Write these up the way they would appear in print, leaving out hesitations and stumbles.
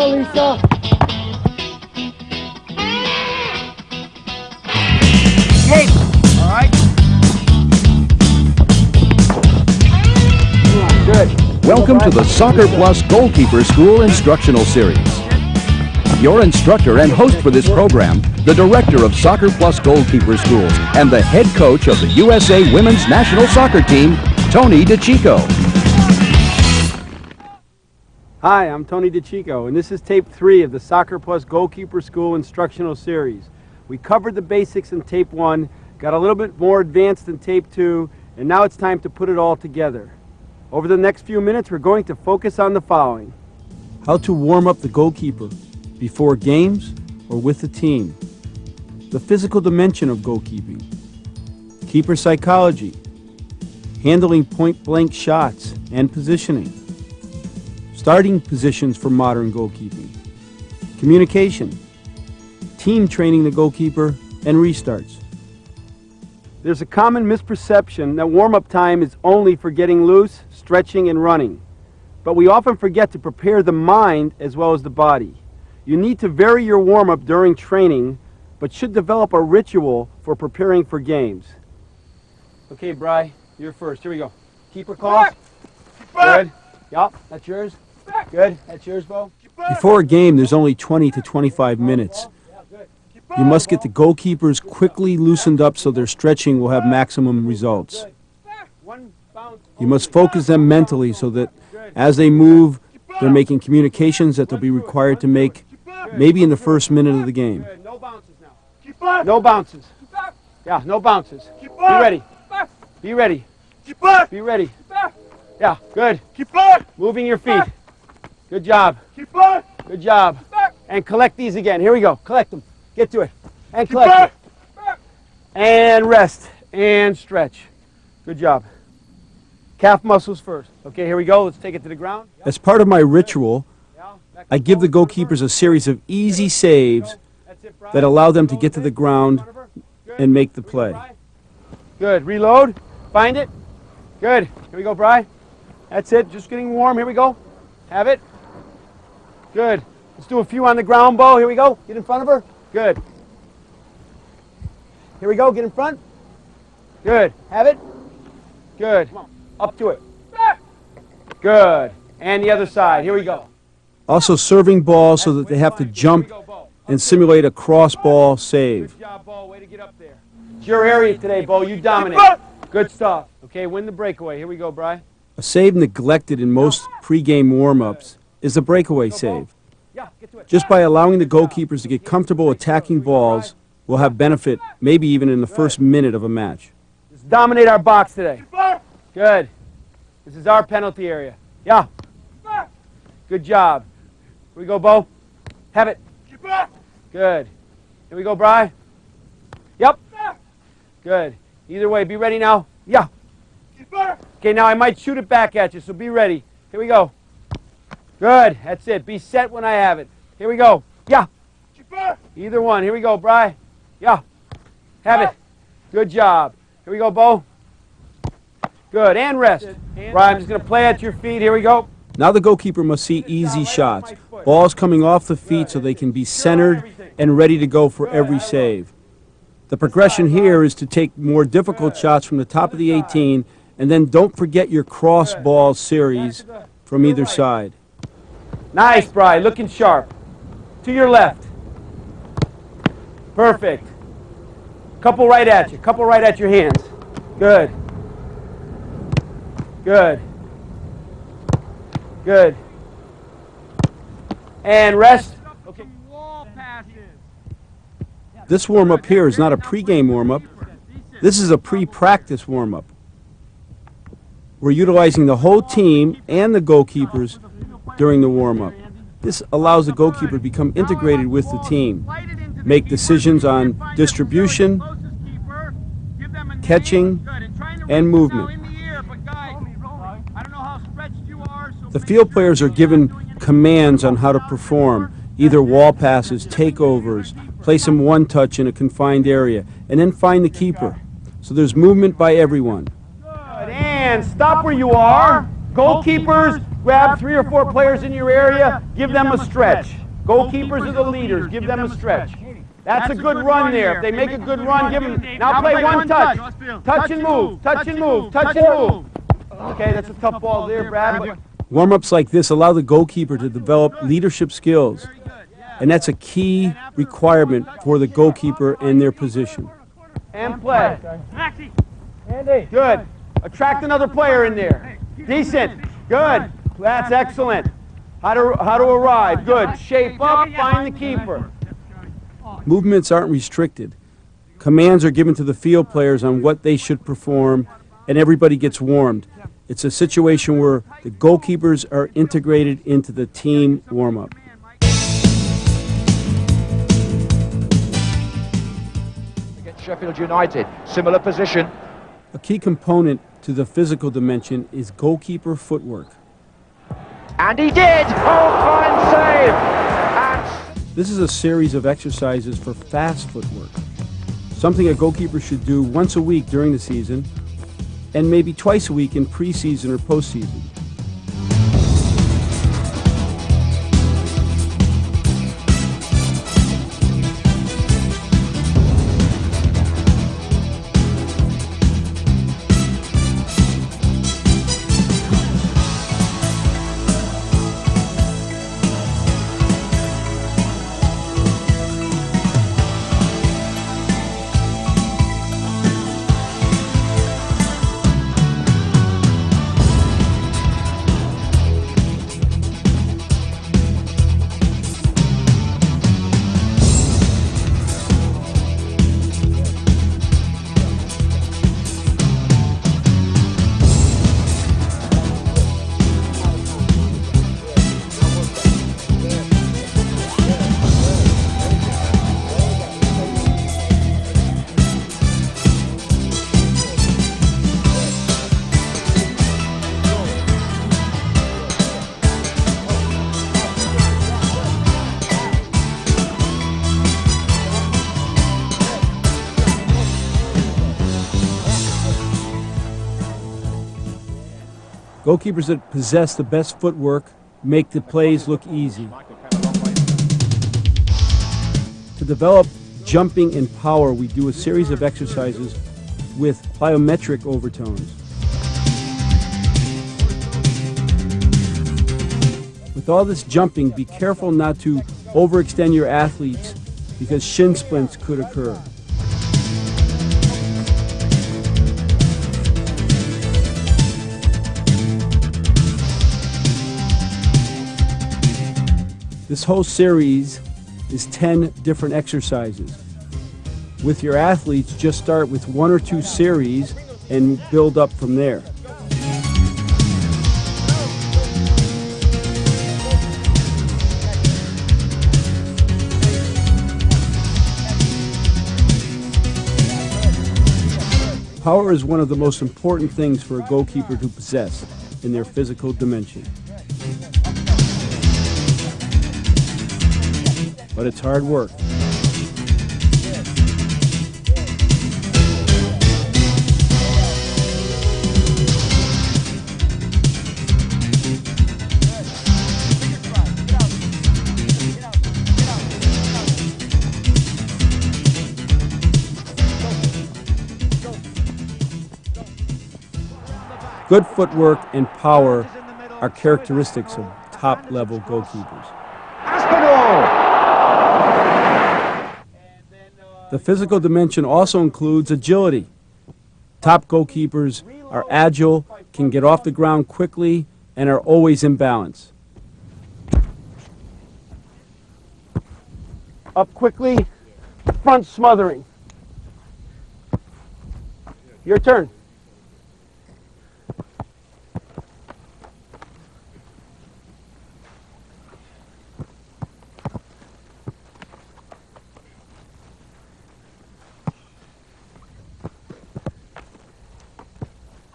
go, Lisa. Hey, all right. Good. Welcome to the Soccer Plus Goalkeeper School Instructional Series. Your instructor and host for this program, the director of Soccer Plus Goalkeeper Schools and the head coach of the USA Women's National Soccer Team, Tony DeChico. Hi, I'm Tony DeChico, and this is tape 3 of the Soccer Plus Goalkeeper School Instructional Series. We covered the basics in tape 1, got a little bit more advanced in tape 2, and now it's time to put it all together. Over the next few minutes, we're going to focus on the following. How to warm up the goalkeeper before games or with the team. The physical dimension of goalkeeping. Keeper psychology. Handling point-blank shots and positioning. Starting positions for modern goalkeeping. Communication. Team training the goalkeeper and restarts. There's a common misperception that warm-up time is only for getting loose, stretching, and running. But we often forget to prepare the mind as well as the body. You need to vary your warm-up during training, but should develop a ritual for preparing for games. Okay, Bri, you're first. Here we go. Keeper calls. Good. Yup, that's yours. Good. That's yours, Bo. Before a game, there's only 20 to 25 minutes. You must get the goalkeepers quickly loosened up so their stretching will have maximum results. You must focus them mentally so that as they move, they're making communications that they'll be required to make maybe in the first minute of the game. No bounces now. No bounces. Yeah, no bounces. Be ready. Be ready. Be ready. Yeah, good. Moving your feet. Good job. Good job. And collect these again. Here we go. Collect them. Get to it. And collect them. And rest. And stretch. Good job. Calf muscles first. Okay, here we go. Let's take it to the ground. As part of my ritual, I give the goalkeepers a series of easy saves that allow them to get to the ground and make the play. Good. Reload. Find it. Good. Here we go, Bri. That's it. Just getting warm. Here we go. Have it. Good. Let's do a few on the ground, Bo. Here we go. Get in front of her. Good. Here we go. Get in front. Good. Have it. Good. Up to it. Good. And the other side. Here we go. Also serving balls so that they have to jump and simulate a cross ball save. Good job, Bo. Way to get up there. It's your area today, Bo. You dominate. Good stuff. Okay, win the breakaway. Here we go, Bri. A save neglected in most pregame warm-ups is the breakaway save. Just by allowing the goalkeepers to get comfortable attacking balls will have benefit maybe even in the first minute of a match. Just dominate our box today. Good. This is our penalty area. Yeah. Good job. Here we go, Bo. Have it. Good. Here we go, Bri. Yep. Good. Either way, be ready now. Yeah. Okay, now I might shoot it back at you, so be ready. Here we go. Good. That's it. Be set when I have it. Here we go. Yeah. Either one. Here we go, Bri. Yeah. Have it. Good job. Here we go, Bo. Good. And rest. Bri, I'm just going to play at your feet. Here we go. Now the goalkeeper must see easy shots. Balls coming off the feet so they can be centered and ready to go for every save. The progression here is to take more difficult shots from the top of the 18, and then don't forget your cross ball series from either side. Nice, Bri. Looking sharp. To your left. Perfect. Couple right at you. Couple right at your hands. Good. Good. Good. And rest. Okay. This warm-up here is not a pregame warm-up. This is a pre-practice warm-up. We're utilizing the whole team and the goalkeepers during the warm-up. This allows the goalkeeper to become integrated with the team, make decisions on distribution, catching, and movement. The field players are given commands on how to perform, either wall passes, takeovers, place them one touch in a confined area, and then find the keeper. So there's movement by everyone. Good. And stop where you are. Goalkeepers, grab 3 or 4 players in your area, give them a stretch. Goalkeepers are the leaders, give them a stretch. That's a good run there. If they make a good run, give them. Now play one touch. Touch and move, touch and move, touch and move. Okay, that's a tough ball there, Brad. Warm-ups like this allow the goalkeeper to develop leadership skills, and that's a key requirement for the goalkeeper in their position. And play. Good. Attract another player in there. Decent. Good. That's excellent. How to arrive. Good. Shape up, find the keeper. Movements aren't restricted. Commands are given to the field players on what they should perform, and everybody gets warmed. It's a situation where the goalkeepers are integrated into the team warm-up. Against Sheffield United, similar position. A key component to the physical dimension is goalkeeper footwork. And he did! Oh, fine save! And This is a series of exercises for fast footwork, something a goalkeeper should do once a week during the season and maybe twice a week in preseason or postseason. Goalkeepers that possess the best footwork make the plays look easy. To develop jumping and power, we do a series of exercises with plyometric overtones. With all this jumping, be careful not to overextend your athletes because shin splints could occur. This whole series is 10 different exercises. With your athletes, just start with 1 or 2 series and build up from there. Power is one of the most important things for a goalkeeper to possess in their physical dimension. But it's hard work. Good footwork and power are characteristics of top-level goalkeepers. The physical dimension also includes agility. Top goalkeepers are agile, can get off the ground quickly, and are always in balance. Up quickly, front smothering. Your turn.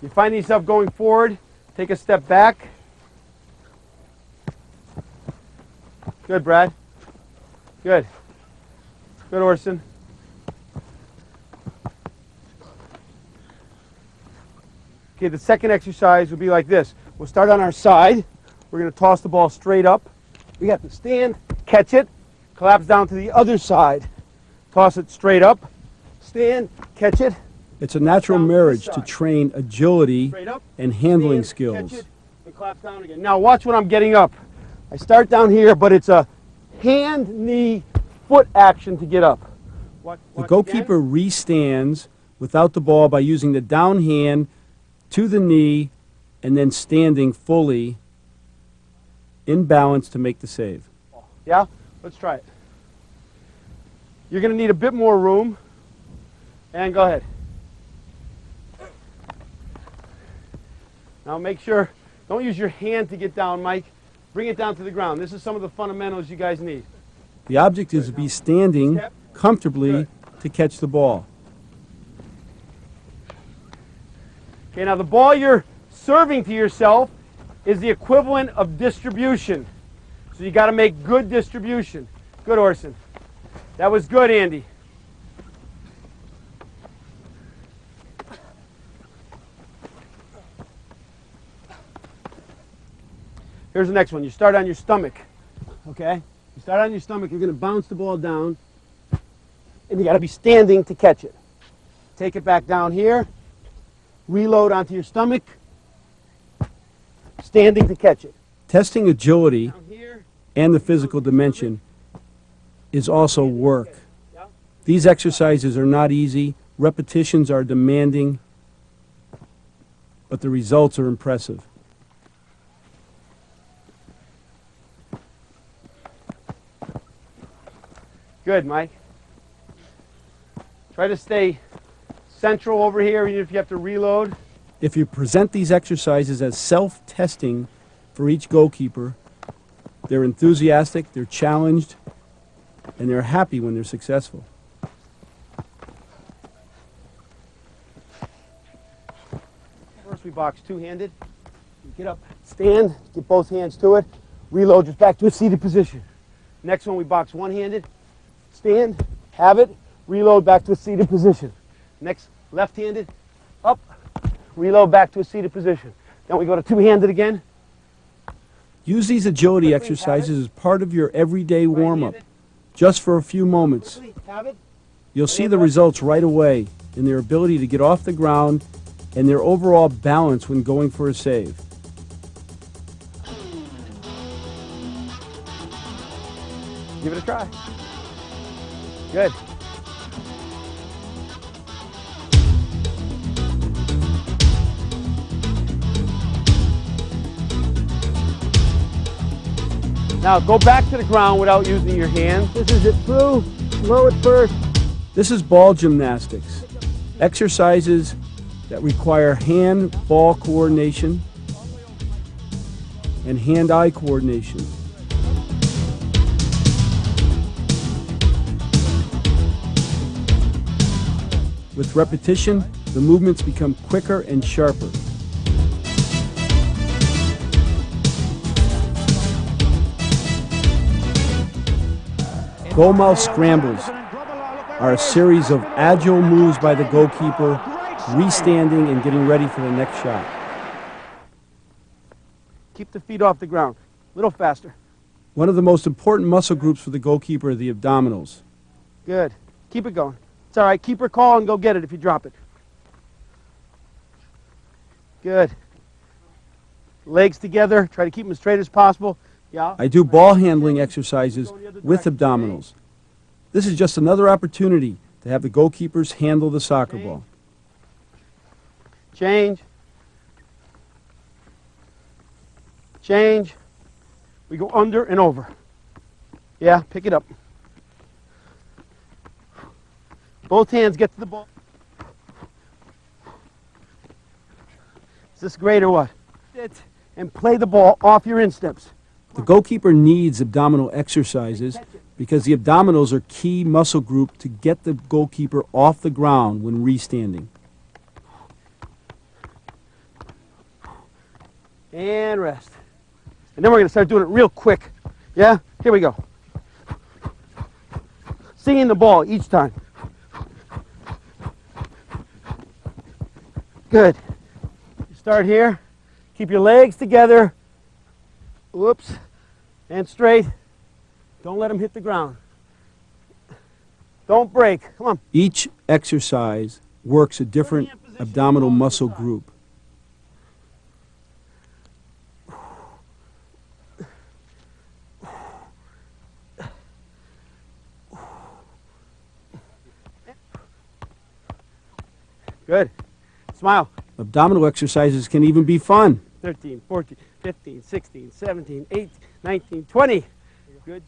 You find yourself going forward, take a step back. Good, Brad. Good. Good, Orson. Okay, the second exercise will be like this. We'll start on our side. We're going to toss the ball straight up. We have to stand, catch it, collapse down to the other side. Toss it straight up, stand, catch it. It's a natural marriage to train agility and handling skills. Catch it, and collapse down again. Now watch when I'm getting up. I start down here, but it's a hand, knee, foot action to get up. The goalkeeper restands without the ball by using the down hand to the knee and then standing fully in balance to make the save. Yeah? Let's try it. You're going to need a bit more room. And go ahead. Now make sure, don't use your hand to get down, Mike. Bring it down to the ground. This is some of the fundamentals you guys need. The object is to be standing comfortably to catch the ball. Okay, now the ball you're serving to yourself is the equivalent of distribution. So you got to make good distribution. Good, Orson. That was good, Andy. Here's the next one. You start on your stomach. Okay? You start on your stomach, you're going to bounce the ball down, and you got to be standing to catch it. Take it back down here, reload onto your stomach, standing to catch it. Testing agility and the physical dimension is also work. These exercises are not easy, repetitions are demanding, but the results are impressive. Good, Mike. Try to stay central over here, even if you have to reload. If you present these exercises as self-testing for each goalkeeper, they're enthusiastic, they're challenged, and they're happy when they're successful. First we box two-handed. Get up, stand, get both hands to it, reload just back to a seated position. Next one we box one-handed. Stand, have it, reload back to a seated position. Next, left-handed, up, reload back to a seated position. Then we go to two-handed again. Use these agility exercises as part of your everyday warm-up, just for a few moments. You'll see the results right away in their ability to get off the ground and their overall balance when going for a save. Give it a try. Good. Now go back to the ground without using your hands. This is it through, slow at first. This is ball gymnastics, exercises that require hand-ball coordination and hand-eye coordination. With repetition, the movements become quicker and sharper. Goal mouth scrambles are a series of agile moves by the goalkeeper, restanding and getting ready for the next shot. Keep the feet off the ground. A little faster. One of the most important muscle groups for the goalkeeper are the abdominals. Good. Keep it going. It's all right. Keep her call and go get it if you drop it. Good. Legs together. Try to keep them as straight as possible. Yeah. I do ball handling exercises with abdominals. This is just another opportunity to have the goalkeepers handle the soccer ball. Change. Change. We go under and over. Yeah, pick it up. Both hands get to the ball. Is this great or what? Sit and play the ball off your insteps. The goalkeeper needs abdominal exercises because the abdominals are key muscle group to get the goalkeeper off the ground when restanding. And rest. And then we're going to start doing it real quick. Yeah? Here we go. Singing the ball each time. Good. You start here. Keep your legs together. Whoops. And straight. Don't let them hit the ground. Don't break. Come on. Each exercise works a different abdominal muscle group. Good. Smile. Abdominal exercises can even be fun. 13, 14, 15, 16, 17, 18, 19, 20. Good.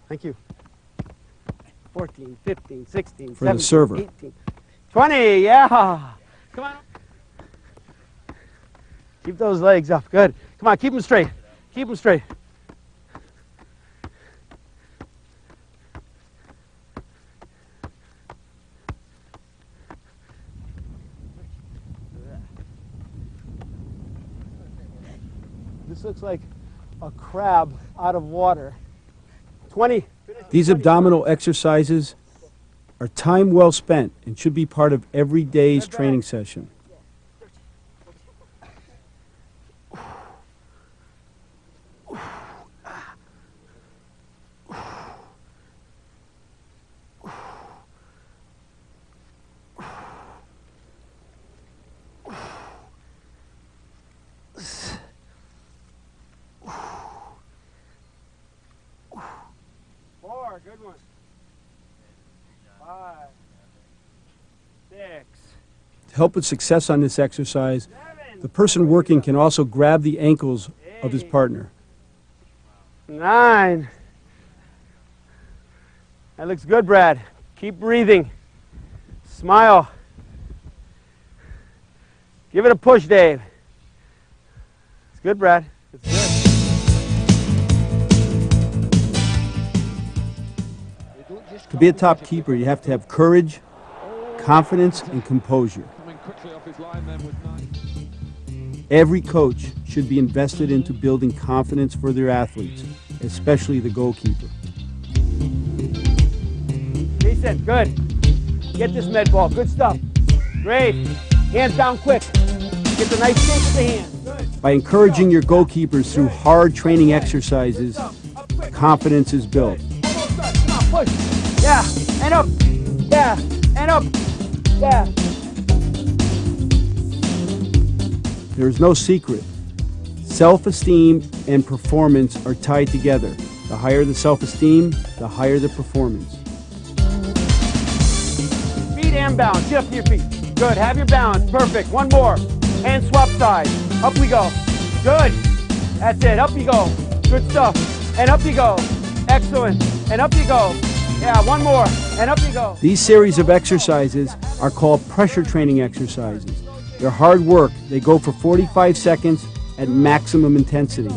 Thank you. 14, 15, 16, For the 17, server. 18, 20. Yeah. Come on. Keep those legs up. Good. Come on, keep them straight. Keep them straight. This looks like a crab out of water. 20. These abdominal exercises are time well spent and should be part of every day's training session. Good one. 5, 6. To help with success on this exercise, the person working can also grab the ankles of his partner. 9. That looks good, Brad. Keep breathing. Smile. Give it a push, Dave. It's good, Brad. It's good. To be a top keeper, you have to have courage, confidence, and composure. Every coach should be invested into building confidence for their athletes, especially the goalkeeper. Jason, good. Get this med ball. Good stuff. Great. Hands down quick. Get the nice shape with the hands. Good. By encouraging your goalkeepers through hard training exercises, confidence is built. Come on, push. Yeah, and up. Yeah, and up. Yeah. There's no secret. Self-esteem and performance are tied together. The higher the self-esteem, the higher the performance. Feet and balance. Get up to your feet. Good. Have your balance. Perfect. One more. Hand swap sides. Up we go. Good. That's it. Up you go. Good stuff. And up you go. Excellent. And up you go. Yeah, one more, and up you go. These series of exercises are called pressure training exercises. They're hard work. They go for 45 seconds at maximum intensity.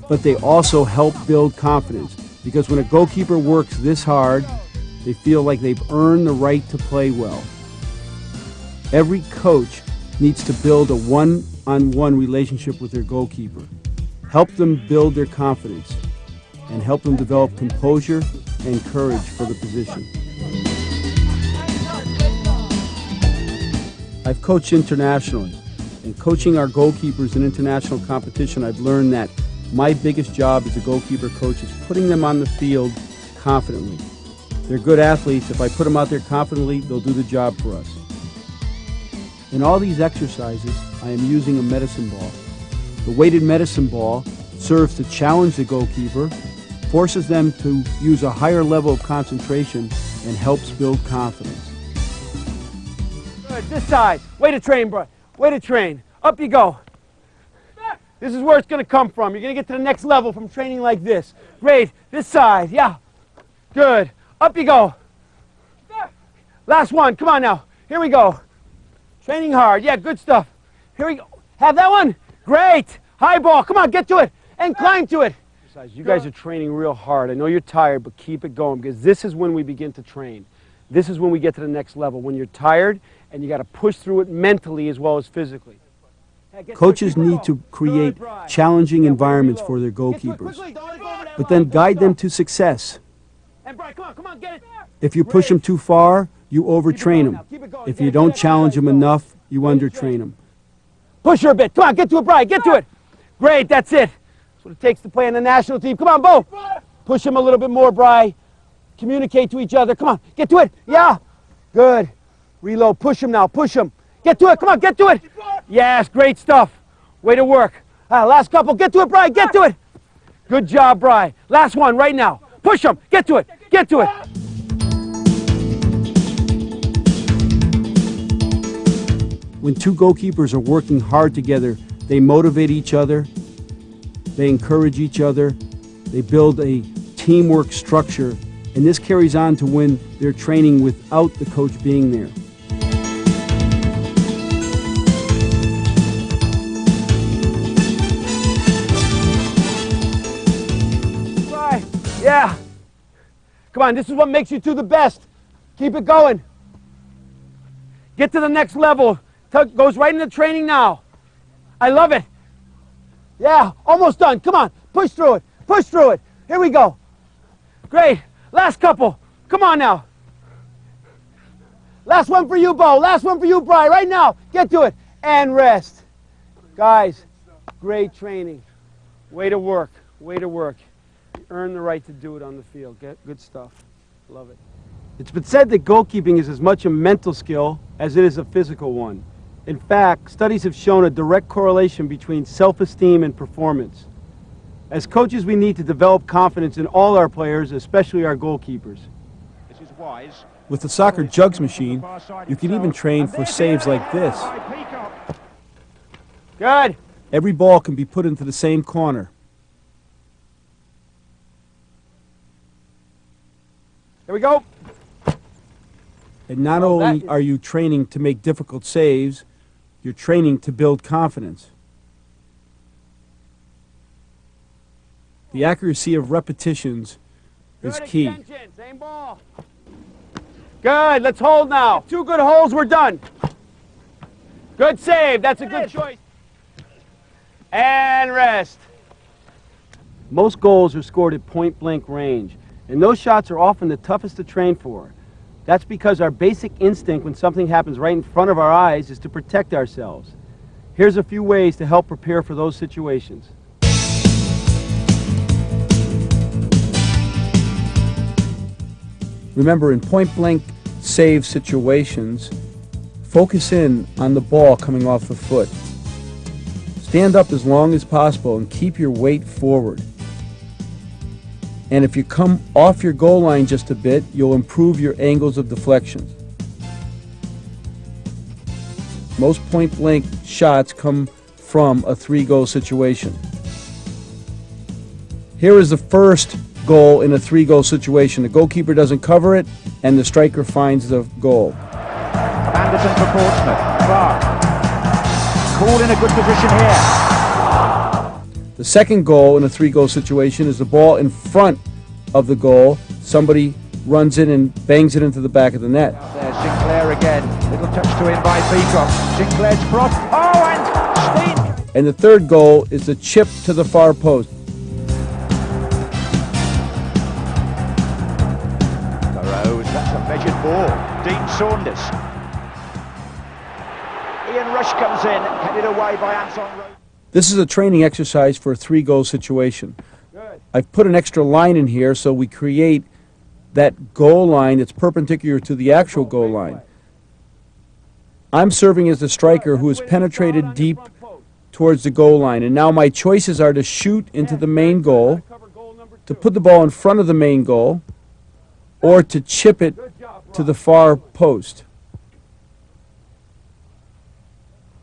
But they also help build confidence, because when a goalkeeper works this hard, they feel like they've earned the right to play well. Every coach needs to build a one-on-one relationship with their goalkeeper. Help them build their confidence, and help them develop composure and courage for the position. I've coached internationally, and coaching our goalkeepers in international competition, I've learned that my biggest job as a goalkeeper coach is putting them on the field confidently. They're good athletes. If I put them out there confidently, they'll do the job for us. In all these exercises, I am using a medicine ball. The weighted medicine ball serves to challenge the goalkeeper, forces them to use a higher level of concentration, and helps build confidence. Good, this side. Way to train, bro. Way to train. Up you go. This is where it's going to come from. You're going to get to the next level from training like this. Great. This side. Yeah. Good. Up you go. Last one. Come on now. Here we go. Training hard. Yeah, good stuff. Here we go. Have that one. Great. High ball. Come on, get to it. And climb to it. You guys are training real hard. I know you're tired, but keep it going, because this is when we begin to train. This is when we get to the next level, when you're tired and you got to push through it mentally as well as physically. Coaches need to create challenging environments for their goalkeepers, but then guide them to success. And Brian, come on, get it. If you push them too far, you overtrain them. If you don't challenge them enough, you undertrain them. Push her a bit. Come on, get to it, Brian. Get to it. Great, that's it. That's what it takes to play in the national team. Come on, Bo. Push him a little bit more, Bri. Communicate to each other. Come on, get to it. Yeah. Good. Reload. Push him now. Push him. Get to it. Come on, get to it. Yes, great stuff. Way to work. Last couple. Get to it, Bri. Get to it. Good job, Bri. Last one right now. Push him. Get to it. Get to it. When two goalkeepers are working hard together, they motivate each other, they encourage each other, they build a teamwork structure, and this carries on to when they're training without the coach being there. Try. Yeah. Come on, this is what makes you two the best. Keep it going. Get to the next level. Goes right into training now. I love it. Yeah, almost done. Come on, push through it. Push through it. Here we go. Great. Last couple. Come on now. Last one for you, Bo. Last one for you, Bri. Right now. Get to it. And rest. Guys, great training. Way to work. Way to work. You earn the right to do it on the field. Good stuff. Love it. It's been said that goalkeeping is as much a mental skill as it is a physical one. In fact, studies have shown a direct correlation between self-esteem and performance. As coaches, we need to develop confidence in all our players, especially our goalkeepers. This is wise. With the soccer jugs machine, you can even train for saves like this. Good. Every ball can be put into the same corner. Here we go. And not only are you training to make difficult saves, you're training to build confidence. The accuracy of repetitions is key. Same ball. Good. Let's hold now. 2 good holds. We're done. Good save. That's a good choice. And rest. Most goals are scored at point-blank range, and those shots are often the toughest to train for. That's because our basic instinct when something happens right in front of our eyes is to protect ourselves. Here's a few ways to help prepare for those situations. Remember, in point-blank save situations, focus in on the ball coming off the foot. Stand up as long as possible and keep your weight forward. And if you come off your goal line just a bit, you'll improve your angles of deflection. Most point-blank shots come from a 3-goal situation. Here is the first goal in a 3-goal situation. The goalkeeper doesn't cover it, and the striker finds the goal. Anderson for Portsmouth. Clark. Called in a good position here. The second goal in a 3-goal situation is the ball in front of the goal. Somebody runs in and bangs it into the back of the net. There's Sinclair again. Little touch to him by Peacock. Sinclair's cross. Oh, and Steen. And the third goal is the chip to the far post. Burrows, that's a measured ball. Dean Saunders. Ian Rush comes in, headed away by Anton Rose. This is a training exercise for a 3-goal situation. Good. I've put an extra line in here so we create that goal line that's perpendicular to the actual goal line. I'm serving as the striker who has penetrated deep towards the goal line, and now my choices are to shoot into the main goal, to put the ball in front of the main goal, or to chip it to the far post.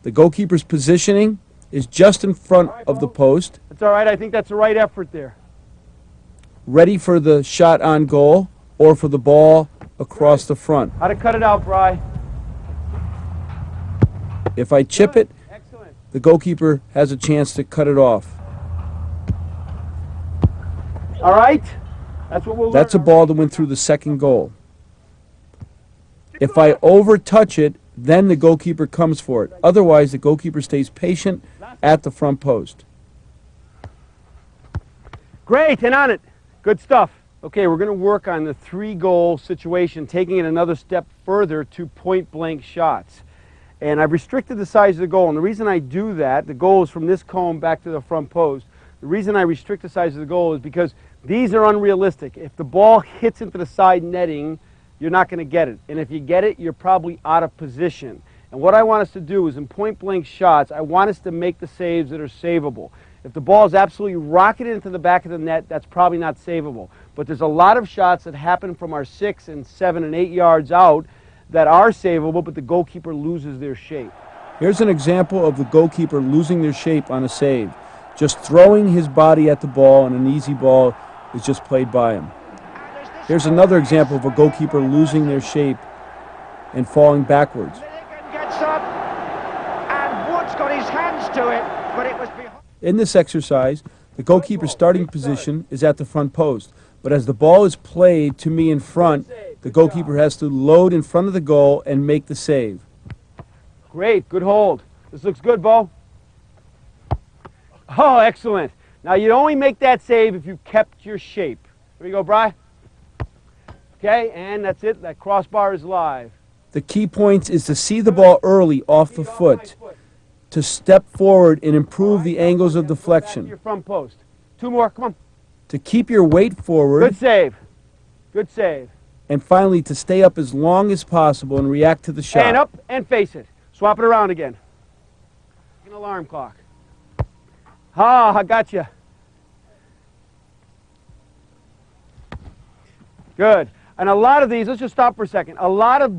The goalkeeper's positioning is just in front of the post, That's all right. I think that's the right effort there. ready for the shot on goal or for the ball across the front. How to cut it out, Bri. If I chip it, Excellent. the goalkeeper has a chance to cut it off. All right. That's what we'll learn. That's a ball that went through the second goal. If I overtouch it, then the goalkeeper comes for it. Otherwise, the goalkeeper stays patient at the front post. Great, and on it. Good stuff. Okay, we're going to work on the 3-goal situation, taking it another step further to point-blank shots. And I've restricted the size of the goal, and the reason I do that, the goal is from this cone back to the front post. The reason I restrict the size of the goal is because these are unrealistic. If the ball hits into the side netting, you're not going to get it. And if you get it, you're probably out of position. And what I want us to do is in point-blank shots, I want us to make the saves that are savable. If the ball is absolutely rocketed into the back of the net, that's probably not savable. But there's a lot of shots that happen from our 6 and 7 and 8 yards out that are savable, but the goalkeeper loses their shape. Here's an example of the goalkeeper losing their shape on a save. Just throwing his body at the ball, and an easy ball is just played by him. Here's another example of a goalkeeper losing their shape and falling backwards. Gets up, and Wood's got his hands to it, but it was behind. In this exercise, the goalkeeper's starting position is at the front post, but as the ball is played to me in front, the goalkeeper has to load in front of the goal and make the save. Great, good hold. This looks good, Bo. Oh, excellent. Now you only make that save if you kept your shape. Here you go, Bri. Okay, and that's it. That crossbar is live. The key point is to see the ball early off the foot, to step forward and improve the angles of deflection, Your front post. 2 more, come on. to keep your weight forward, Good save. Good save. and finally to stay up as long as possible and react to the shot. And up and face it. Swap it around again. An alarm clock. Ah, I got you. Good. And a lot of these, let's just stop for a second. A lot of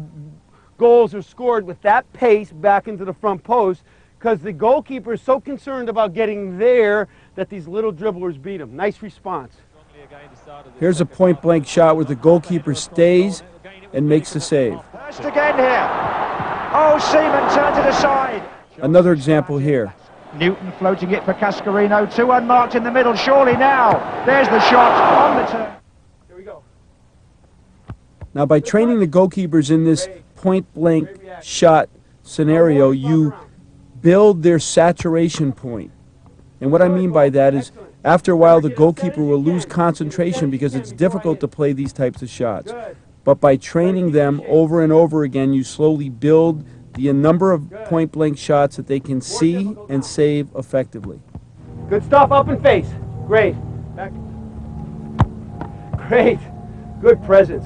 goals are scored with that pace back into the front post because the goalkeeper is so concerned about getting there that these little dribblers beat him. Nice response. Here's a point-blank shot where the goalkeeper stays and makes the save. First again here. Oh, Seaman turns it aside. Another example here. Newton floating it for Cascarino. 2 unmarked in the middle. Surely now. There's the shot on the turn. Here we go. Now, by training the goalkeepers in this point-blank shot scenario, you build their saturation point. And what I mean by that is, after a while, the goalkeeper will lose concentration because it's difficult to play these types of shots. But by training them over and over again, you slowly build the number of point-blank shots that they can see and save effectively. Good stuff, up and face. Great. Back. Great. Good presence.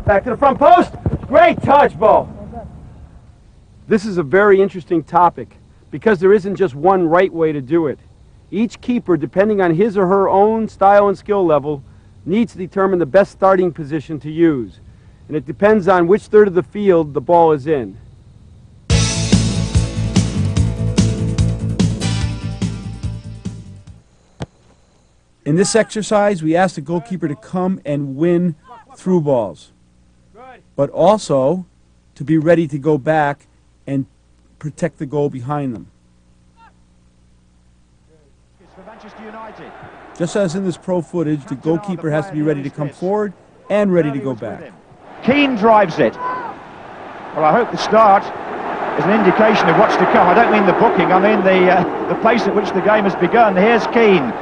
Back to the front post. Great touch, Bo. This is a very interesting topic because there isn't just one right way to do it. Each keeper, depending on his or her own style and skill level, needs to determine the best starting position to use. And it depends on which third of the field the ball is in. In this exercise, we ask the goalkeeper to come and win through balls, but also to be ready to go back and protect the goal behind them. For Manchester United. Just as in this pro footage, the goalkeeper has to be ready to come forward and ready to go back. Keane drives it. Well, I hope the start is an indication of what's to come. I don't mean the booking, I mean the pace at which the game has begun. Here's Keane.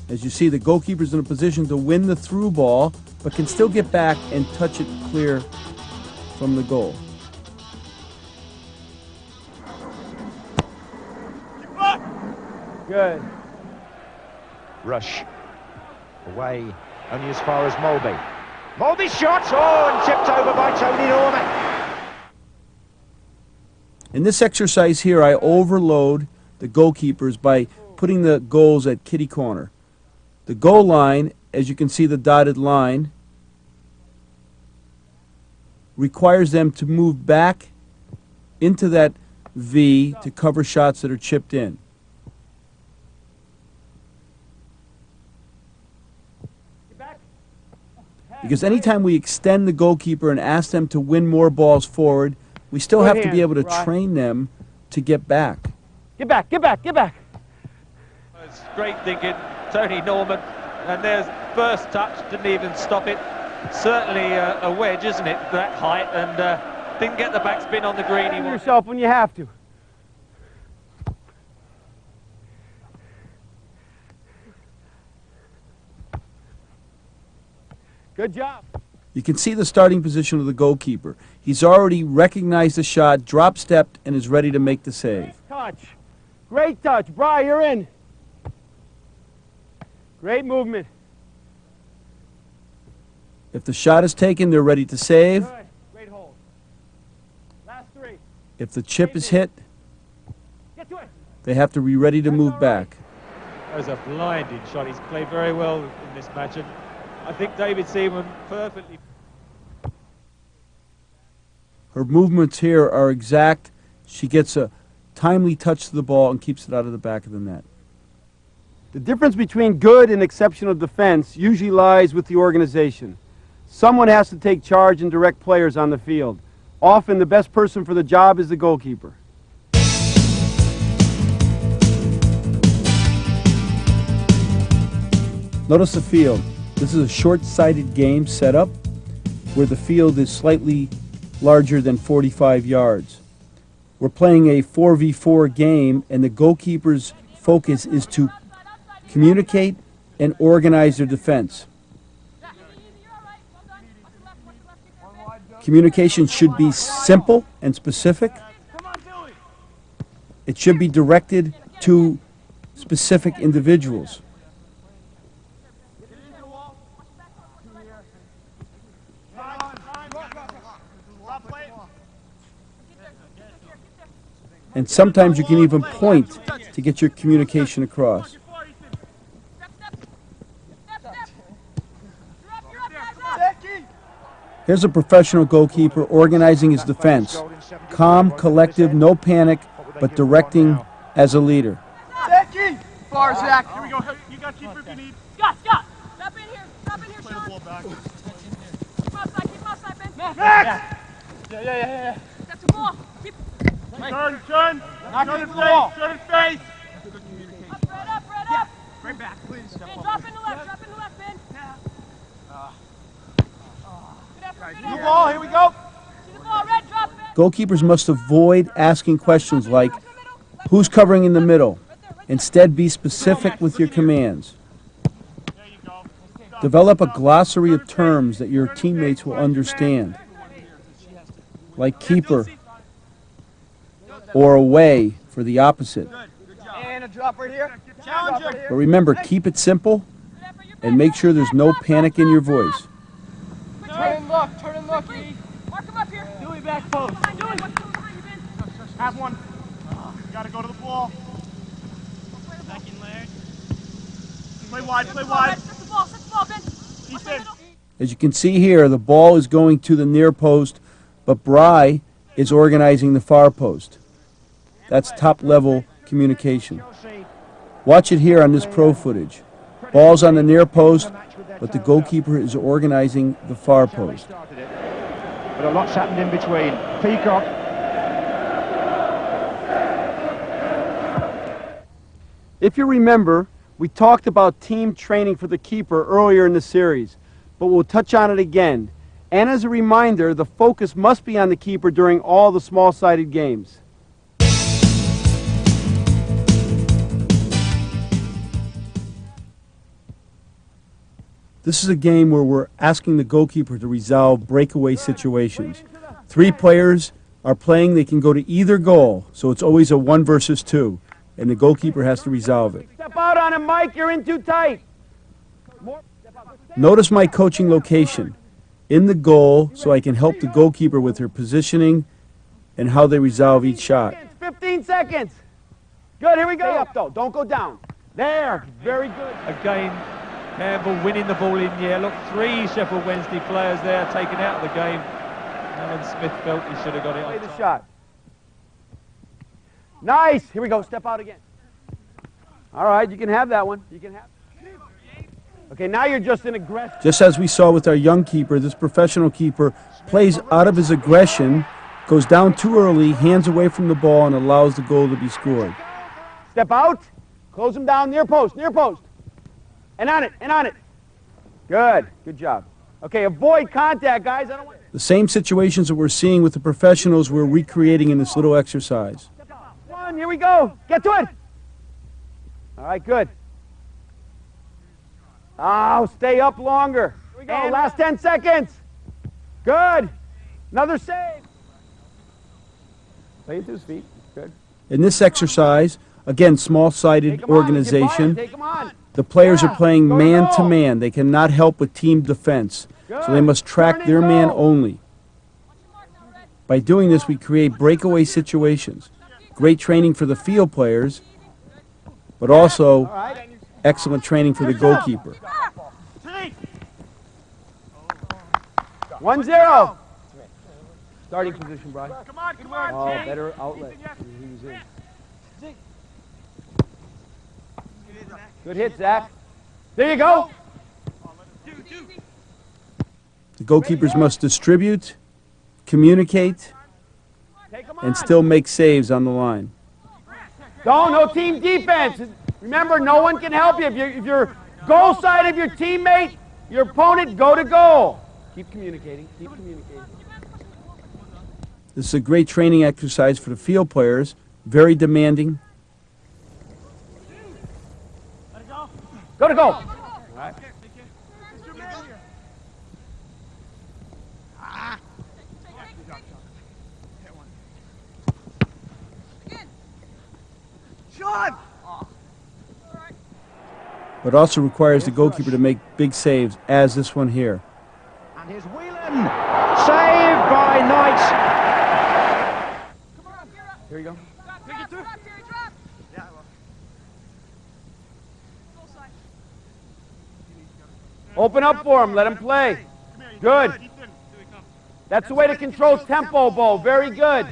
As you see, the goalkeeper's in a position to win the through ball, but can still get back and touch it clear from the goal. Good. Rush. Away, only as far as Mulby. Mulby's shot! Oh, and tipped over by Tony Norman. In this exercise here, I overload the goalkeepers by putting the goals at kitty corner. The goal line, as you can see the dotted line, requires them to move back into that V to cover shots that are chipped in. Because anytime we extend the goalkeeper and ask them to win more balls forward, we still have to be able to train them to get back. Get back, get back, get back. It's great thinking, Tony Norman, and there's first touch, didn't even stop it. Certainly a wedge, isn't it, that height, and Didn't get the backspin on the green. He Give wanted. yourself when you have to. Good job. You can see the starting position of the goalkeeper. He's already recognized the shot, drop-stepped, and is ready to make the save. Touch. Great touch. Bri, you're in. Great movement. If the shot is taken, they're ready to save. Good. Great hold. Last three. If the chip is hit, Get to it. they have to be ready to move back. That was a blinding shot. He's played very well in this match, and I think David Seaman perfectly. Her movements here are exact. She gets a timely touch to the ball and keeps it out of the back of the net. The difference between good and exceptional defense usually lies with the organization. Someone has to take charge and direct players on the field. Often the best person for the job is the goalkeeper. Notice the field. This is a short-sighted game setup where the field is slightly larger than 45 yards. We're playing a 4v4 game, and the goalkeeper's focus is to communicate and organize their defense. Communication should be simple and specific. It should be directed to specific individuals. And sometimes you can even point to get your communication across. Here's a professional goalkeeper organizing his defense. Calm, collective, no panic, but directing as a leader. Far, Zach. Here we go. You got keeper if you need. Scott! Step in here. Step in here, Play the Sean. ball back. Keep him outside, Ben. Max! Yeah. That's the ball. Keep Turn. Knock it in the ball. Turn in face. up, Fred up. Right back, please. Ben, drop in the left, Ben. Good effort, New ball. Here we go. See the ball, Red, drop it. Goalkeepers must avoid asking questions like, who's covering in the middle? Instead, be specific with your commands. There you go. Develop a glossary of terms that your teammates will understand, like keeper or away for the opposite. And a drop right here. Challenger. But remember, keep it simple and make sure there's no panic in your voice. Turn and look. E. Mark him up here. Dewey back post. Dewey, what's behind you, Ben? Have one. Gotta go to the ball. Play wide. Set the ball, Ben. He's in. As you can see here, the ball is going to the near post, but Bry is organizing the far post. That's top-level communication. Watch it here on this pro footage. Ball's on the near post, but the goalkeeper is organizing the far post. But a lot's happened in between. Peacock. If you remember, we talked about team training for the keeper earlier in the series, but we'll touch on it again. And as a reminder, the focus must be on the keeper during all the small-sided games. This is a game where we're asking the goalkeeper to resolve breakaway situations. 3 players are playing, they can go to either goal, so it's always a 1 versus 2, and the goalkeeper has to resolve it. Step out on him, Mike. You're in too tight. Notice my coaching location. In the goal, so I can help the goalkeeper with her positioning and how they resolve each shot. 15 seconds. Good, here we go. Stay up, though. Don't go down. There. Very good. Again, Campbell winning the ball in the air. Look, 3 Sheffield Wednesday players there taken out of the game. Alan Smith felt he should have got it Play on the top. shot. Nice. Here we go. Step out again. All right, you can have that one. You can have. Okay, now you're just in aggression. Just as we saw with our young keeper, this professional keeper plays out of his aggression, goes down too early, hands away from the ball, and allows the goal to be scored. Step out. Close him down. Near post. And on it. Good. Good job. Okay, avoid contact, guys. I don't want. The same situations that we're seeing with the professionals we're recreating in this little exercise. One, here we go. Get to it. All right, good. Oh, stay up longer. Here we go. Last 10 seconds. Good. Another save. Play it to his feet. Good. In this exercise, again, small-sided organization, the players are playing man-to-man. They cannot help with team defense, so they must track their man only. By doing this, we create breakaway situations. Great training for the field players, but also excellent training for the goalkeeper. 1-0. Starting position, Brian. Come on, come on. Oh, better outlet. He was in. Good hit, Zach. There you go. The goalkeepers must distribute, communicate, and still make saves on the line. No team defense. Remember, no one can help you. If you're goal side of your teammate, your opponent, go to goal. Keep communicating. Keep communicating. This is a great training exercise for the field players, very demanding. Go to goal. All right. But also requires the goalkeeper to make big saves, as this one here. And here's Whelan. Saved by Knight. Here you go. Open up for him. Let him play. Good. That's the way to control tempo, Bo. Very good.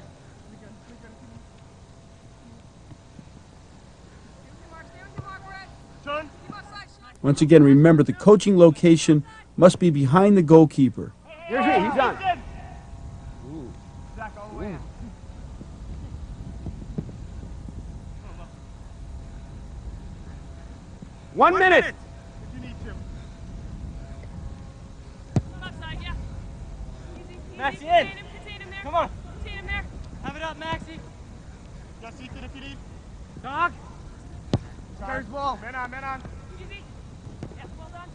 Once again, remember the coaching location must be behind the goalkeeper. Here's me. He's on. Ooh. 1 minute. Maxie in. Come on. Contain him there. Have it up, Maxie. Just seat it if you need. Dog. Carries ball. Man on, man on. Easy. Yes, well done.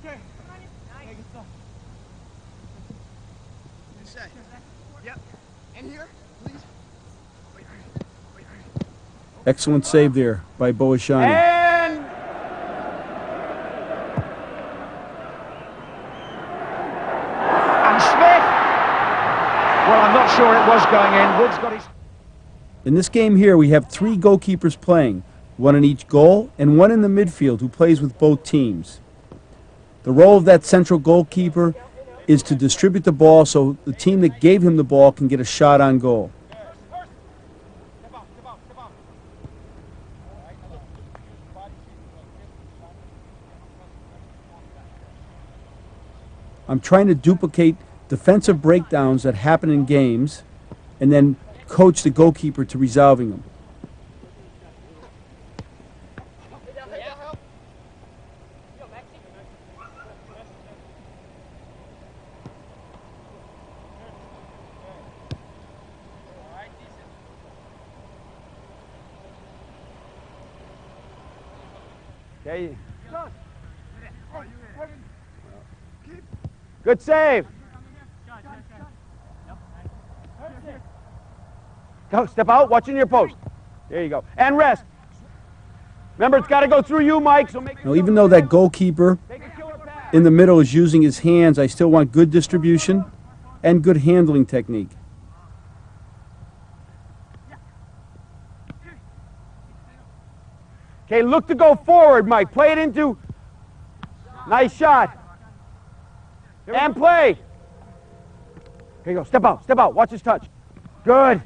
Okay. Come on, nice. Good stuff. You say. Yep. In here, please. Excellent save there by Boashani. And Smith. Well, I'm not sure it was going in. Wood's got his... In this game here, we have 3 goalkeepers playing, one in each goal and one in the midfield who plays with both teams. The role of that central goalkeeper is to distribute the ball so the team that gave him the ball can get a shot on goal. I'm trying to duplicate defensive breakdowns that happen in games and then coach the goalkeeper to resolving them. okay. Good save. Go, step out, watching your post. There you go. And rest. Remember, it's got to go through you, Mike. So make Now, even though that goalkeeper in the middle is using his hands, I still want good distribution and good handling technique. Okay, look to go forward, Mike. Play it into. Nice shot. And play. Here you go. Step out. Step out. Watch his touch. Good.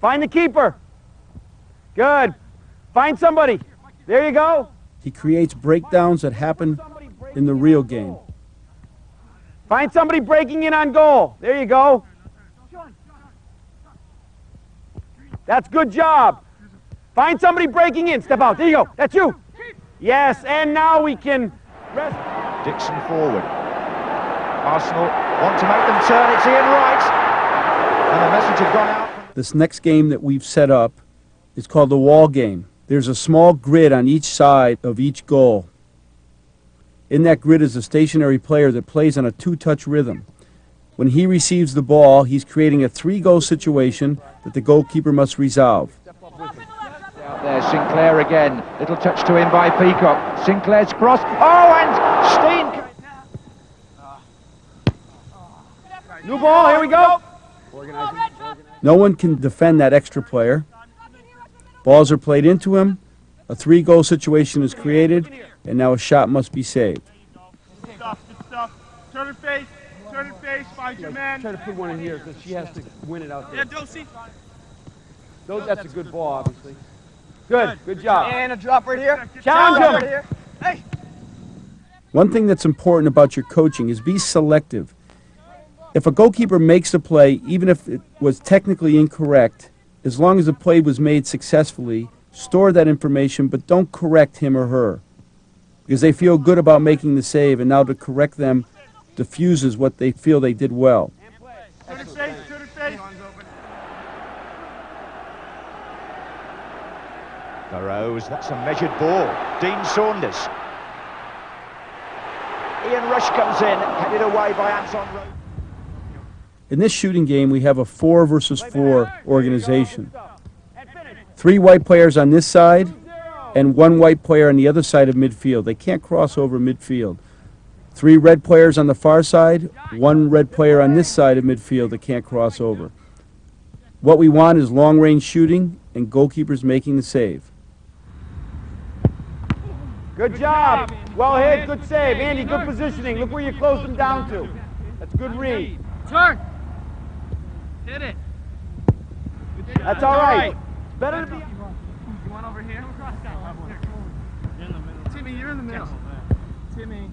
Find the keeper. Good. Find somebody. There you go. He creates breakdowns that happen in the real game. Find somebody breaking in on goal. There you go. That's good job. Find somebody breaking in. Step out. There you go. That's you. Yes, and now we can rest. Dixon forward. Arsenal want to make them turn. It's Ian Wright. And the message had gone out. This next game that we've set up is called the wall game. There's a small grid on each side of each goal. In that grid is a stationary player that plays on a two-touch rhythm. When he receives the ball, he's creating a three-goal situation that the goalkeeper must resolve. Out there, Sinclair again. Little touch to him by Peacock. Sinclair's cross. Oh, and Steen. New ball, here we go. No one can defend that extra player. Balls are played into him, a three-goal situation is created, and now a shot must be saved. Good stuff, good stuff. Turn and face, find your man. Try to put one in here because she has to win it out there. Yeah, Dosey. That's a good ball, obviously. Good job. And a drop right here. Challenge him. Hey. One thing that's important about your coaching is be selective. If a goalkeeper makes a play, even if it was technically incorrect, as long as the play was made successfully, store that information, but don't correct him or her. Because they feel good about making the save, and now to correct them diffuses what they feel they did well. Turn and face, turn and face. Burrows, that's a measured ball. Dean Saunders. Ian Rush comes in, headed away by Anton Rowe. In this shooting game, we have a 4 versus 4 organization. 3 white players on this side and 1 white player on the other side of midfield. They can't cross over midfield. 3 red players on the far side, 1 red player on this side of midfield that can't cross over. What we want is long-range shooting and goalkeepers making the save. Good job. Well hit, good save. Andy, good positioning. Look where you closed them down to. That's a good read. Turn. Hit it. That's all right. It's better to be... You want over here? You're in the middle. Timmy, you're in the middle. Timmy.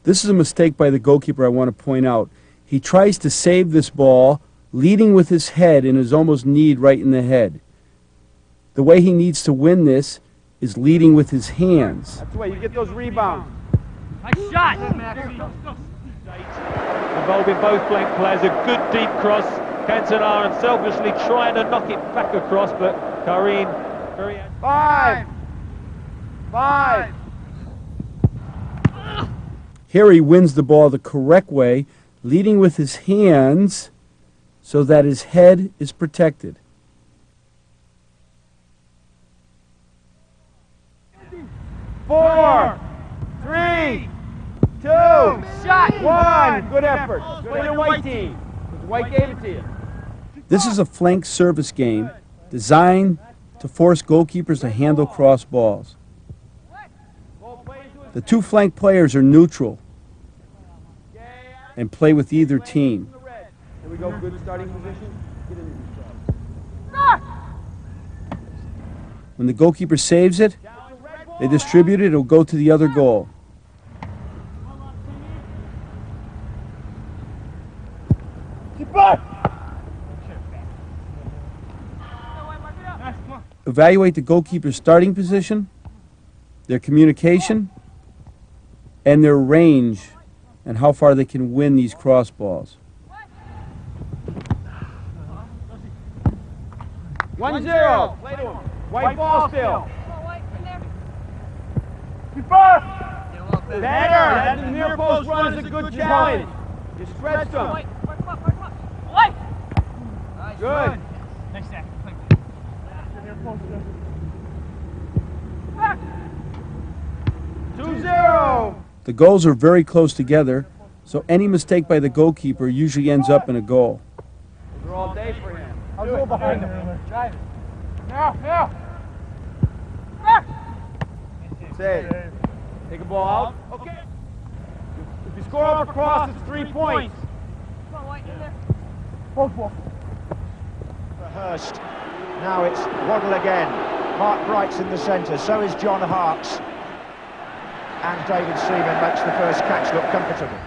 This is a mistake by the goalkeeper I want to point out. He tries to save this ball, leading with his head and is almost kneed right in the head. The way he needs to win this is leading with his hands. That's the way you get those rebounds. Nice shot. Involving both flank players, a good deep cross. Cantona unselfishly trying to knock it back across, but Karine very... 5. Here he wins the ball the correct way, leading with his hands so that his head is protected. 4, 3, 2, Shot. 1. Good effort. Good for the white team. The white gave it to you. This is a flank service game designed to force goalkeepers to handle cross balls. The 2 flank players are neutral and play with either team. Here we go. Good starting position. Get in When the goalkeeper saves it, they distribute it, it'll go to the other goal. Evaluate the goalkeeper's starting position, their communication, and their range and how far they can win these cross balls. 1-0. Play to him. White ball still. Better. That near post run is a good challenge. You stretched them. Good. Next step. 2-0. The goals are very close together, so any mistake by the goalkeeper usually ends up in a goal. Those are all day for him. I'll go behind him. Drive it. Now. Save. Take a ball out. Okay. If you score off a cross, it's 3 points. Both ball. For Hurst. Now it's Waddle again. Mark Bright's in the centre, so is John Harks. And David Seaman makes the first catch look comfortable.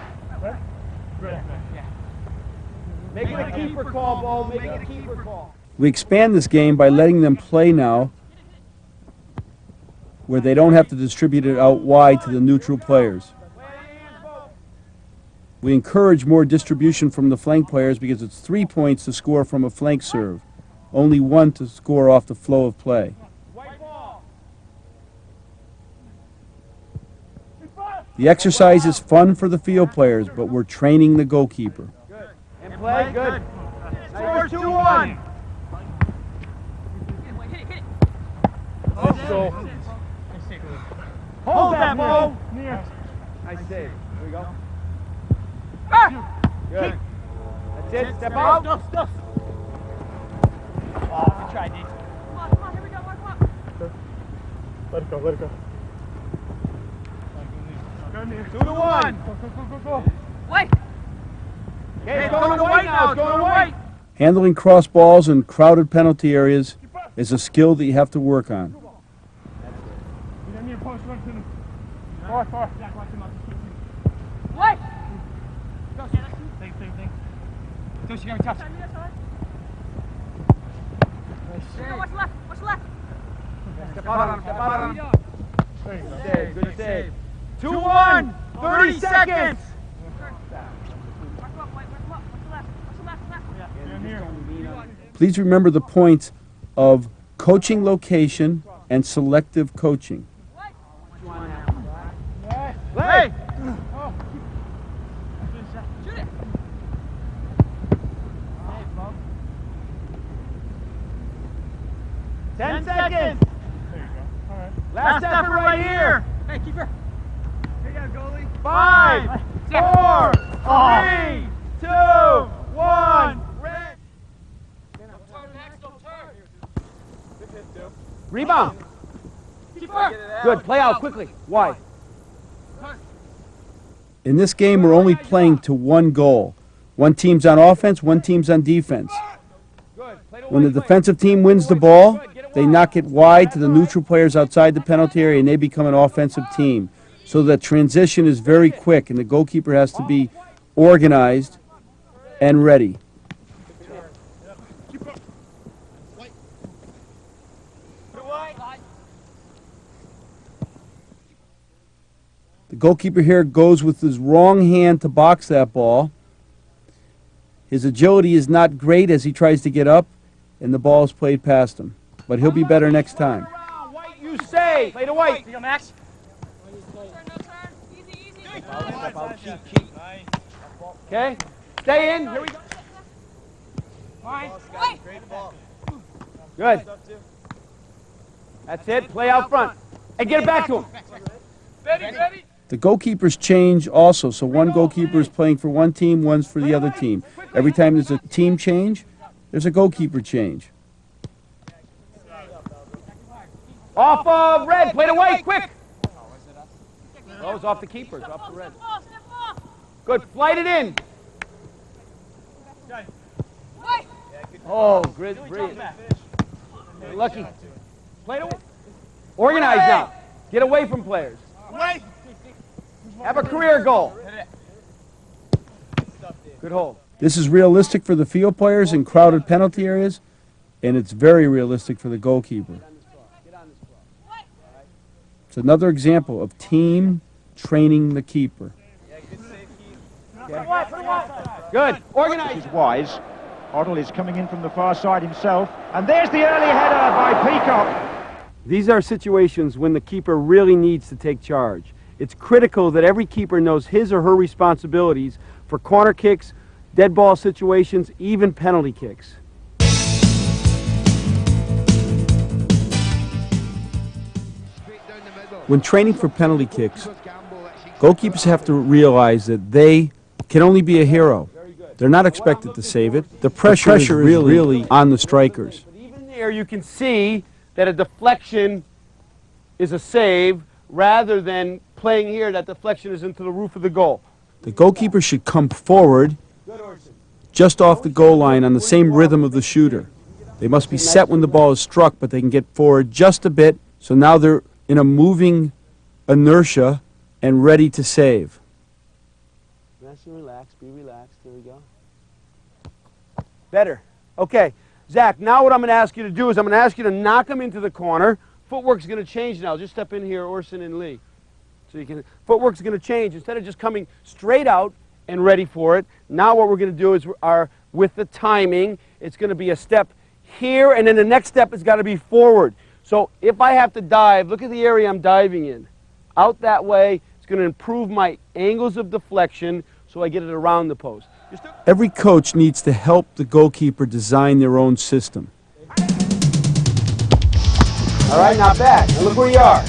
Make it a keeper call, Bo. Make it a keeper call. We expand this game by letting them play now where they don't have to distribute it out wide to the neutral players. We encourage more distribution from the flank players because it's 3 points to score from a flank serve, only 1 to score off the flow of play. The exercise is fun for the field players, but we're training the goalkeeper. Good. And play, good. Scores 2-1. Hold that, Mo. Nice save. Here we go. Good. That's it. Step out. Oh, good try, D. Come on, here we go, Mark, come on. Let it go, let it go. 2-1. Go. Wait. Okay, it's going to white now. It's going to white. Handling cross balls in crowded penalty areas is a skill that you have to work on. Wait. Same thing. Watch the left. Step out on him. There you go. Save, good save. 2-1. 30 seconds. Please remember the points of coaching location and selective coaching. Play. Shoot it. 10 seconds. There you go. All right. Last effort right here. Hey, keeper. Here you go, goalie. 5, 4, 3, 2, 1. Red. Rebound. Keeper. Good. Play out quickly. Wide. In this game, we're only playing to one goal. One team's on offense, one team's on defense. When the defensive team wins the ball, they knock it wide to the neutral players outside the penalty area, and they become an offensive team. So the transition is very quick, and the goalkeeper has to be organized and ready. The goalkeeper here goes with his wrong hand to box that ball. His agility is not great as he tries to get up, and the ball is played past him. But he'll be better next time. White, you say. Play to white. Here you go, Max. No turn. Easy. Keep. Okay. Stay in. Here we go. Wait. Good. That's it. Play out front. And get it back to him. Ready. The goalkeepers change also, so one goalkeeper is playing for one team, one's for the other team. Every time there's a team change, there's a goalkeeper change. Off of red. Play to white. Quick. Those off the keepers. Off the red. Good. Flight it in. Wait. Oh, brilliant. Lucky. Play to white. Organize now. Get away from players. Wait. Have a career goal. Good hold. This is realistic for the field players in crowded penalty areas, and it's very realistic for the goalkeeper. It's another example of team training the keeper. Good. Organize. Is wise. Hoddle is coming in from the far side himself. And there's the early header by Peacock. These are situations when the keeper really needs to take charge. It's critical that every keeper knows his or her responsibilities for corner kicks, dead ball situations, even penalty kicks. When training for penalty kicks, goalkeepers have to realize that they can only be a hero. They're not expected to save it. The pressure is really on the strikers. But even there you can see that a deflection is a save rather than playing here that deflection is into the roof of the goal. The goalkeeper should come forward just off the goal line on the same rhythm of the shooter. They must be set when the ball is struck, but they can get forward just a bit, so now they're in a moving inertia and ready to save. Nice and relaxed. Be relaxed. There we go. Better. Okay. Zach, now what I'm going to ask you to do is I'm going to ask you to knock him into the corner, footwork's going to change now. Just step in here, Orson and Lee. So you can, footwork's going to change. Instead of just coming straight out and ready for it, now what we're going to do is with the timing, it's going to be a step here, and then the next step has got to be forward. So if I have to dive, look at the area I'm diving in. Out that way, it's going to improve my angles of deflection so I get it around the post. Every coach needs to help the goalkeeper design their own system. All right, not bad. Now look where you are.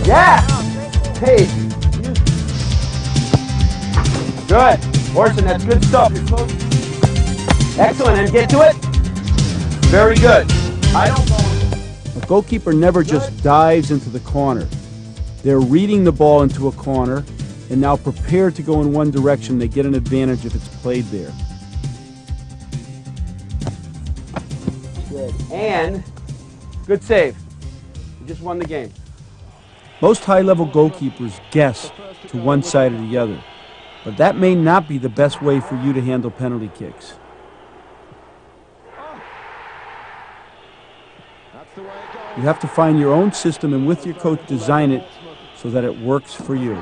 Yeah! Hey! Good. Orson, that's good stuff. You're close. Excellent, and get to it. Very good. A goalkeeper never just dives into the corner. They're reading the ball into a corner and now prepared to go in one direction. They get an advantage if it's played there. Good. And good save. You just won the game. Most high-level goalkeepers guess to one side or the other, but that may not be the best way for you to handle penalty kicks. You have to find your own system and with your coach design it so that it works for you.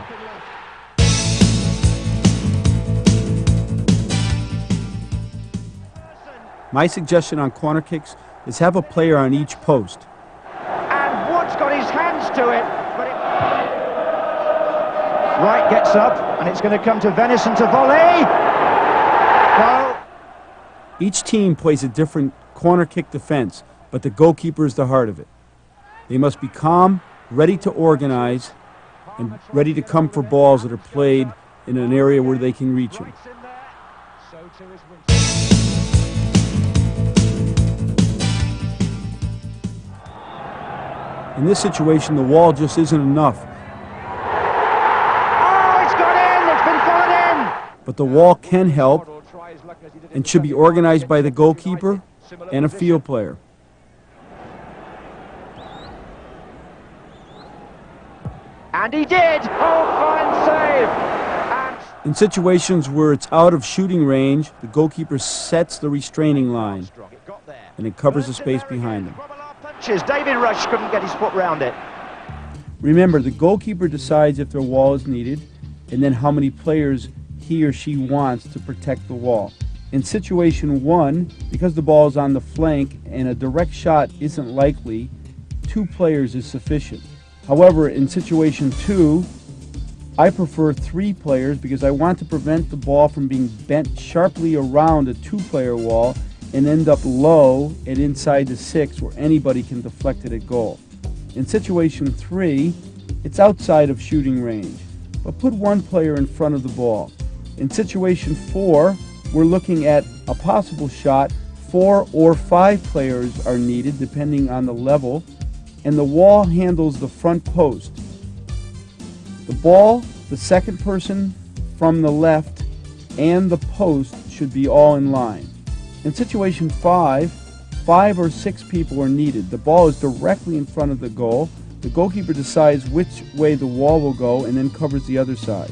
My suggestion on corner kicks is have a player on each post. And Wood's got his hands to it, but Wright gets up, and it's going to come to Venison to volley. Goal. Each team plays a different corner kick defense, but the goalkeeper is the heart of it. They must be calm, ready to organize, and ready to come for balls that are played in an area where they can reach them. In this situation, the wall just isn't enough. Oh, it's gone in! It's been followed in! But the wall can help and should be organized by the goalkeeper and a field player. And he did! Oh, fine save! And In situations where it's out of shooting range, the goalkeeper sets the restraining line and it covers the space behind them. David Rush couldn't get his foot round it. Remember, the goalkeeper decides if their wall is needed and then how many players he or she wants to protect the wall. In situation 1, because the ball is on the flank and a direct shot isn't likely, 2 players is sufficient. However, in situation 2, I prefer 3 players because I want to prevent the ball from being bent sharply around a 2-player wall and end up low and inside the 6 where anybody can deflect it at goal. In situation 3, it's outside of shooting range, but put 1 player in front of the ball. In situation 4, we're looking at a possible shot. 4 or 5 players are needed depending on the level, and the wall handles the front post. The ball, the second person from the left, and the post should be all in line. In situation 5, 5 or 6 people are needed. The ball is directly in front of the goal. The goalkeeper decides which way the wall will go and then covers the other side.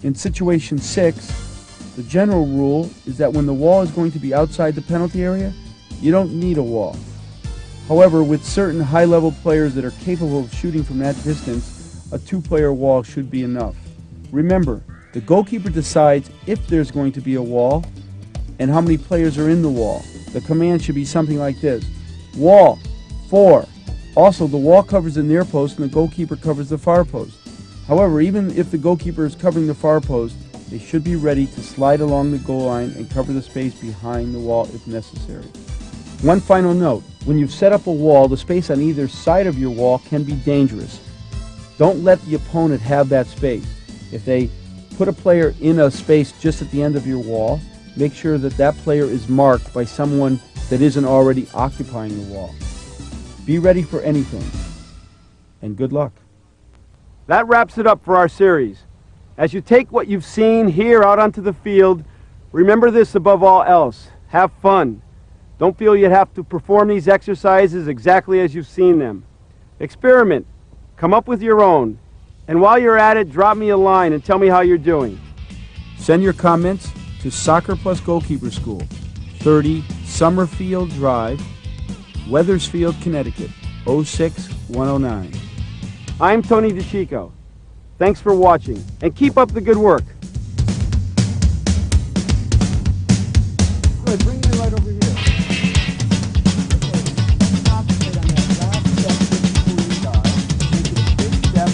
In situation 6, the general rule is that when the wall is going to be outside the penalty area, you don't need a wall. However, with certain high-level players that are capable of shooting from that distance, a 2-player wall should be enough. Remember, the goalkeeper decides if there's going to be a wall and how many players are in the wall. The command should be something like this: wall, 4. Also, the wall covers the near post and the goalkeeper covers the far post. However, even if the goalkeeper is covering the far post, they should be ready to slide along the goal line and cover the space behind the wall if necessary. One final note: when you've set up a wall, the space on either side of your wall can be dangerous. Don't let the opponent have that space. If they put a player in a space just at the end of your wall, make sure that that player is marked by someone that isn't already occupying the wall. Be ready for anything, and good luck. That wraps it up for our series. As you take what you've seen here out onto the field, remember this above all else: have fun. Don't feel you have to perform these exercises exactly as you've seen them. Experiment. Come up with your own. And while you're at it, drop me a line and tell me how you're doing. Send your comments to Soccer Plus Goalkeeper School, 30 Summerfield Drive, Weathersfield, Connecticut, 06109. I'm Tony DeChico. Thanks for watching, and keep up the good work. Good, bring me right over here. Concentrate on that last step before you die. Make it a big step.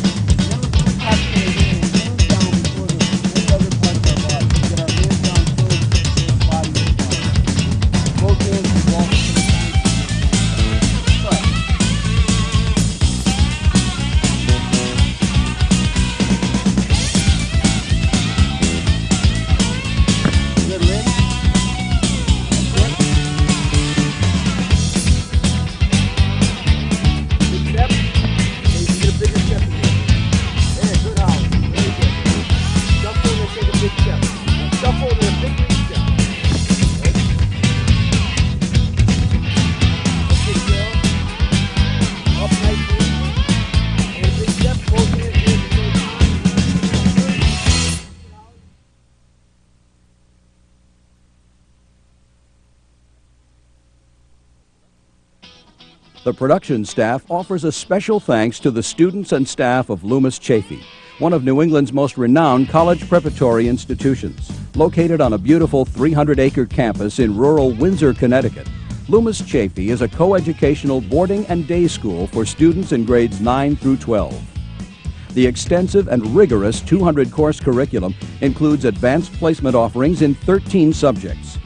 Never concentrate in and hands down before the any other part of our body. Get our hands down first before the body is down. Both hands will walk to the side. Good, Lynn. Big step. Okay, you get a bigger step again. There, good, Howard. Very good. Shuffle and then take a big step. Now shuffle and then a big step. Good. Good girl. Up nicely. And a big step. Both hands here at the same time. The production staff offers a special thanks to the students and staff of Loomis Chaffee, one of New England's most renowned college preparatory institutions. Located on a beautiful 300-acre campus in rural Windsor, Connecticut, Loomis Chaffee is a coeducational boarding and day school for students in grades 9 through 12. The extensive and rigorous 200-course curriculum includes advanced placement offerings in 13 subjects.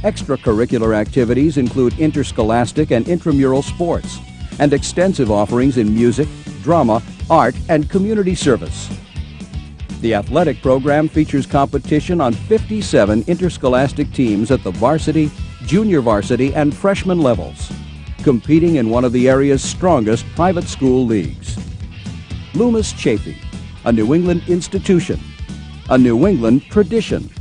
Extracurricular activities include interscholastic and intramural sports, and extensive offerings in music, drama, art, and community service. The athletic program features competition on 57 interscholastic teams at the varsity, junior varsity, and freshman levels, competing in one of the area's strongest private school leagues. Loomis Chaffee, a New England institution, a New England tradition.